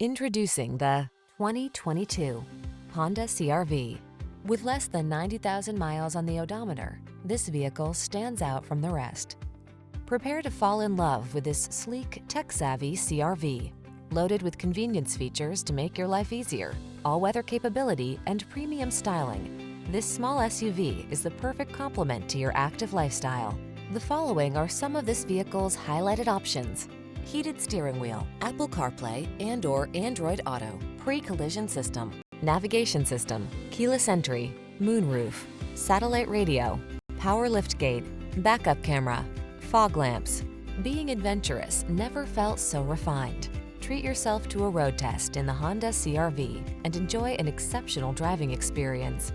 Introducing the 2022 Honda CR-V. With less than 90,000 miles on the odometer, this vehicle stands out from the rest. Prepare to fall in love with this sleek, tech-savvy CR-V. Loaded with convenience features to make your life easier, all-weather capability, and premium styling, this small SUV is the perfect complement to your active lifestyle. The following are some of this vehicle's highlighted options: heated steering wheel, Apple CarPlay and/or Android Auto, pre-collision system, navigation system, keyless entry, moonroof, satellite radio, power liftgate, backup camera, fog lamps. Being adventurous never felt so refined. Treat yourself to a road test in the Honda CR-V and enjoy an exceptional driving experience.